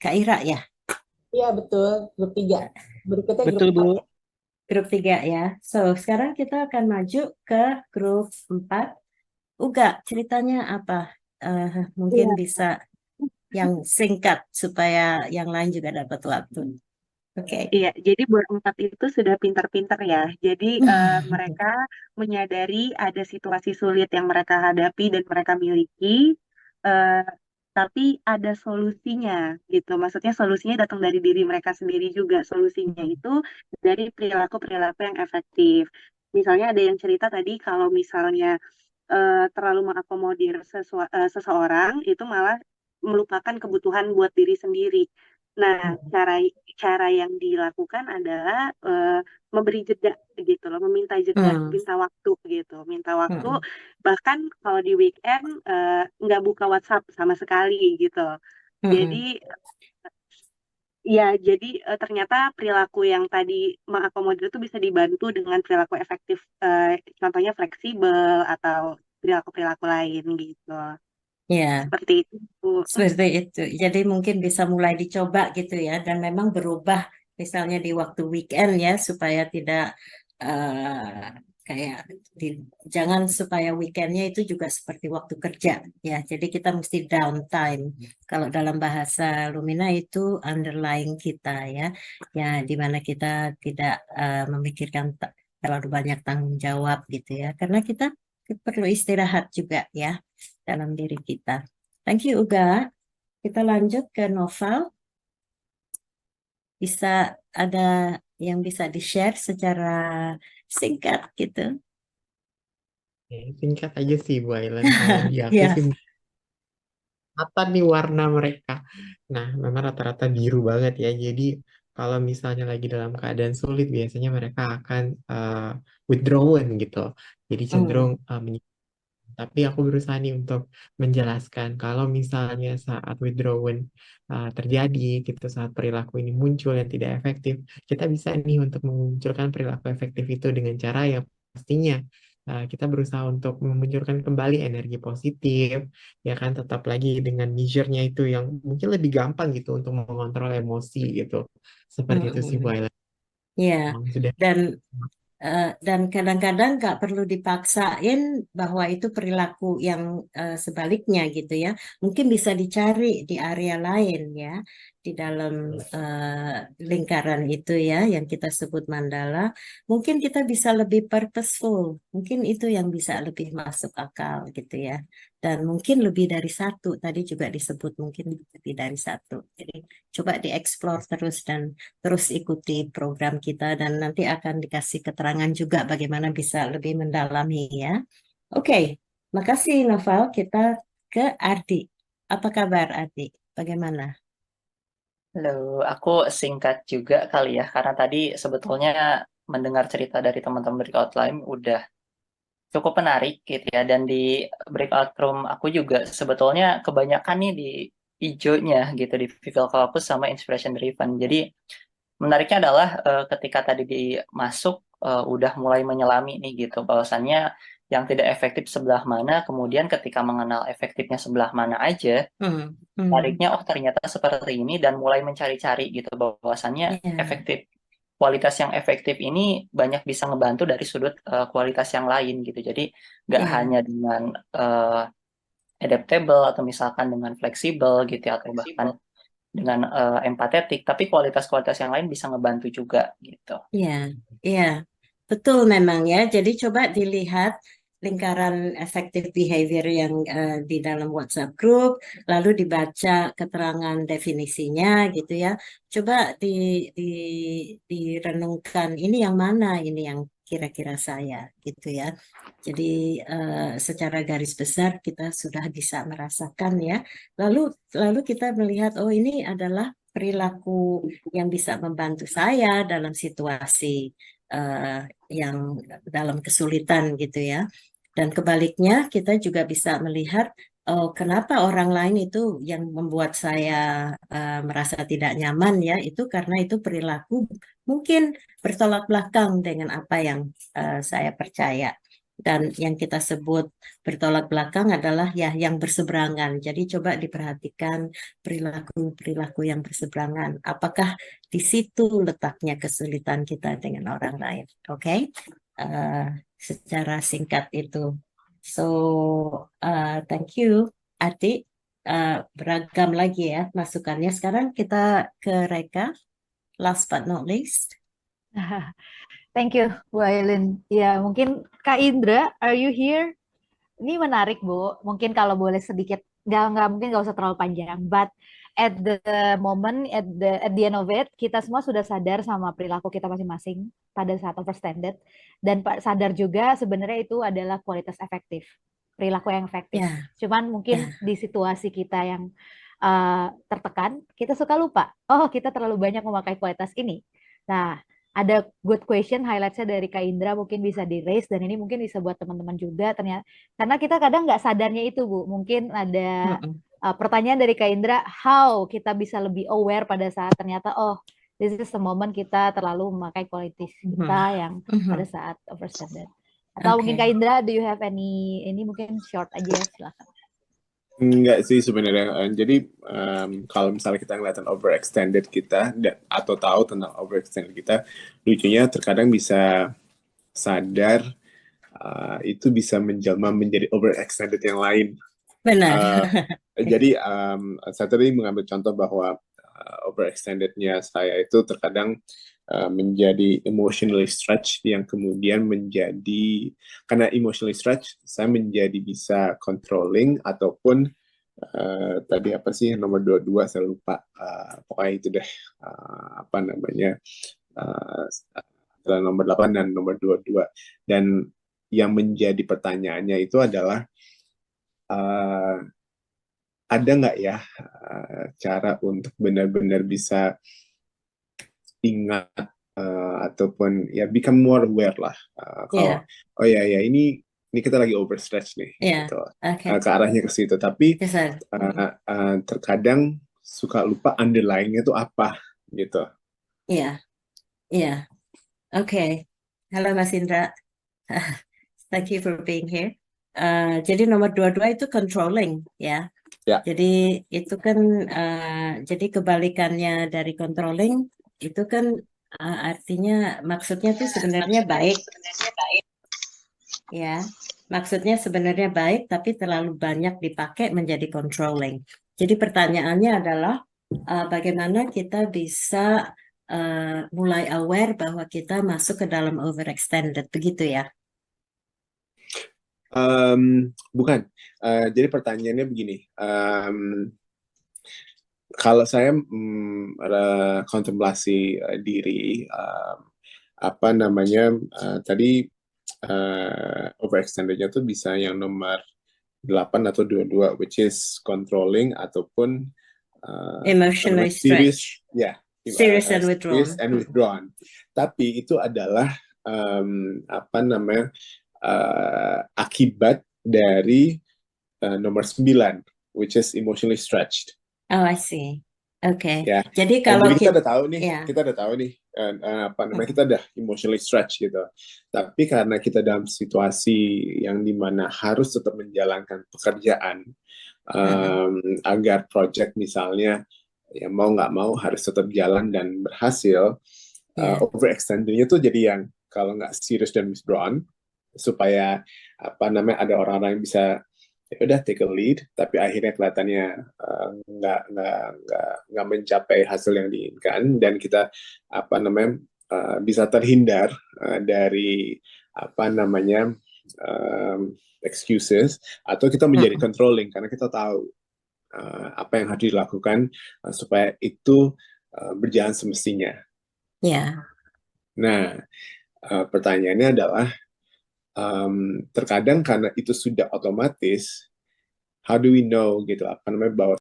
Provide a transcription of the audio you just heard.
Kak Ira ya? Iya betul, grup 3. Berikutnya grup Betul, 4 Bu. ya. Grup 3 ya. So, sekarang kita akan maju ke grup 4. Uga, ceritanya apa? Mungkin Iya. bisa yang singkat supaya yang lain juga dapat waktu. Oke. Iya, jadi berempat itu sudah pintar-pintar ya. Jadi mereka menyadari ada situasi sulit yang mereka hadapi dan mereka miliki, eh, tapi ada solusinya gitu. Maksudnya solusinya datang dari diri mereka sendiri juga. Solusinya itu dari perilaku-perilaku yang efektif. Misalnya ada yang cerita tadi kalau misalnya terlalu mengakomodir seseorang itu malah melupakan kebutuhan buat diri sendiri. Nah, cara cara yang dilakukan adalah memberi jeda gitu loh, meminta jeda, Hmm, minta waktu gitu, minta waktu. hmm, Bahkan kalau di weekend nggak buka WhatsApp sama sekali gitu. Jadi hmm. ya, jadi ternyata perilaku yang tadi mengakomodir itu bisa dibantu dengan perilaku efektif, contohnya fleksibel atau perilaku-perilaku lain gitu. Ya, Seperti itu, Bu. seperti itu. Jadi mungkin bisa mulai dicoba gitu ya, dan memang berubah misalnya di waktu weekend ya, supaya tidak kayak jangan supaya weekendnya itu juga seperti waktu kerja ya. Jadi kita mesti downtime. Kalau dalam bahasa Lumina itu underlying kita ya, ya di mana kita tidak memikirkan terlalu banyak tanggung jawab gitu ya, karena kita perlu istirahat juga ya dalam diri kita. Thank you, Uga. Kita lanjut ke novel. Bisa ada yang bisa di-share secara singkat gitu. Singkat aja sih Bu Ailen. Kalau di aku Ya. sih apa nih warna mereka. Nah, memang rata-rata biru banget ya. Jadi kalau misalnya lagi dalam keadaan sulit, biasanya mereka akan withdrawn gitu. Jadi cenderung Hmm. tapi aku berusaha nih untuk menjelaskan kalau misalnya saat withdrawn terjadi gitu, saat perilaku ini muncul yang tidak efektif, kita bisa nih untuk memunculkan perilaku efektif itu dengan cara yang pastinya kita berusaha untuk memunculkan kembali energi positif, ya kan, tetap lagi dengan measure-nya itu yang mungkin lebih gampang gitu untuk mengontrol emosi gitu. Seperti itu sih Bu Hmm. Ayla. Ya. Emang sudah. Dan dan kadang-kadang nggak perlu dipaksain bahwa itu perilaku yang sebaliknya gitu ya. Mungkin bisa dicari di area lain ya, di dalam lingkaran itu ya, yang kita sebut mandala. Mungkin kita bisa lebih purposeful. Mungkin itu yang bisa lebih masuk akal gitu ya. Dan mungkin lebih dari satu. Tadi juga disebut mungkin lebih dari satu. Jadi coba dieksplor terus dan terus ikuti program kita dan nanti akan dikasih keterangan juga bagaimana bisa lebih mendalami ya. Oke, makasih Noval. Kita ke Ardi. Apa kabar Ardi? Bagaimana? Halo, aku singkat juga kali ya, karena tadi sebetulnya mendengar cerita dari teman-teman breakout line udah cukup menarik gitu ya, dan di breakout room aku juga sebetulnya kebanyakan nih di hijaunya gitu, di visual focus sama inspiration driven. Jadi menariknya adalah ketika tadi masuk udah mulai menyelami nih gitu, bahwasannya yang tidak efektif sebelah mana, kemudian ketika mengenal efektifnya sebelah mana aja, Hmm, hmm, tariknya oh ternyata seperti ini, dan mulai mencari-cari gitu bahwasannya ya, efektif kualitas yang efektif ini banyak bisa ngebantu dari sudut kualitas yang lain gitu. Jadi nggak ya, hanya dengan uh, adaptable atau misalkan dengan fleksibel gitu ya, atau bahkan dengan empatetik, tapi kualitas-kualitas yang lain bisa ngebantu juga gitu. ya, ya. Betul memang ya. Jadi coba dilihat lingkaran effective behavior yang di dalam WhatsApp group, lalu dibaca keterangan definisinya gitu ya. Coba di, direnungkan ini yang mana, ini yang kira-kira saya gitu ya. Jadi secara garis besar kita sudah bisa merasakan ya. Lalu lalu kita melihat oh ini adalah perilaku yang bisa membantu saya dalam situasi eh, yang dalam kesulitan gitu ya. Dan kebaliknya kita juga bisa melihat kenapa orang lain itu yang membuat saya merasa tidak nyaman ya, itu karena itu perilaku mungkin bertolak belakang dengan apa yang saya percaya. Dan yang kita sebut bertolak belakang adalah ya yang berseberangan. Jadi coba diperhatikan perilaku-perilaku yang berseberangan. Apakah di situ letaknya kesulitan kita dengan orang lain? Oke? Secara singkat itu. So, thank you, Adik. Beragam lagi ya masukannya. Sekarang kita ke Reka, last but not least. Thank you, Bu Aileen. Ya, mungkin Kak Indra, are you here? Ini menarik, Bu. Mungkin kalau boleh sedikit, mungkin nggak usah terlalu panjang. But at the moment, at the end of it, kita semua sudah sadar sama perilaku kita masing-masing pada saat overstandard. Dan sadar juga sebenarnya itu adalah kualitas efektif, perilaku yang efektif. Ya, Cuman mungkin ya. di situasi kita yang tertekan, kita suka lupa. Oh, kita terlalu banyak memakai kualitas ini. Nah, ada good question highlightsnya dari Kak Indra mungkin bisa di raise dan ini mungkin bisa buat teman-teman juga ternyata karena kita kadang nggak sadarnya itu Bu, mungkin ada Mm-mm. pertanyaan dari Kak Indra, how kita bisa lebih aware pada saat ternyata oh this is the moment kita terlalu memakai kualitas kita yang pada Mhm. saat overstandard. Atau mungkin Kak Oke. Indra, do you have ini mungkin short aja ya, silakan. Enggak sih sebenarnya. Jadi kalau misalnya kita ngeliatin overextended kita atau tahu tentang overextended kita, lucunya terkadang bisa sadar itu bisa menjelma menjadi overextended yang lain. Benar. Jadi saya tadi mengambil contoh bahwa overextendednya saya itu terkadang menjadi emotionally stretched yang kemudian menjadi karena emotionally stretched saya menjadi bisa controlling ataupun tadi apa sih nomor 22 saya lupa pokoknya itu deh apa namanya nomor 8 dan nomor 22 dan yang menjadi pertanyaannya itu adalah ada nggak ya cara untuk benar-benar bisa ingat ataupun ya become more aware lah kalau Iya, oh ya ini kita lagi overstretch nih iya. gitu Oke. ke arahnya ke situ tapi Yes, sir. terkadang suka lupa underlying-nya itu apa gitu. Iya, iya. Oke. Halo Mas Indra. Thank you for being here. Jadi nomor 22 itu controlling ya. Ya. Jadi itu kan jadi kebalikannya dari controlling itu kan artinya maksudnya itu sebenarnya baik ya. Maksudnya sebenarnya baik tapi terlalu banyak dipakai menjadi controlling. Jadi pertanyaannya adalah bagaimana kita bisa mulai aware bahwa kita masuk ke dalam overextended begitu ya. Bukan. Jadi pertanyaannya begini. Kalau saya kontemplasi diri, apa namanya tadi overextendednya tuh bisa yang nomor 8 atau 22, which is controlling ataupun Emotionally serious, stretched. ya, Serious and serious withdrawn. and withdrawn. Tapi itu adalah apa namanya akibat dari nomor 9, which is emotionally stretched. Oh, I see. Oke. Ya. Jadi kalau Jadi kita udah tahu nih, ya. kita udah tahu nih apa namanya kita udah emotionally stretched gitu. Tapi karena kita dalam situasi yang dimana harus tetap menjalankan pekerjaan agar project misalnya ya mau nggak mau harus tetap jalan dan berhasil, overextendingnya tuh jadi yang kalau nggak serious dan withdrawn supaya apa namanya ada orang-orang yang bisa ya udah take a lead tapi akhirnya kelihatannya nggak mencapai hasil yang diinginkan dan kita apa namanya bisa terhindar dari apa namanya excuses atau kita menjadi controlling karena kita tahu apa yang harus dilakukan supaya itu berjalan semestinya. Ya. Nah pertanyaannya adalah terkadang karena itu sudah otomatis, how do we know gitu apa namanya bahwa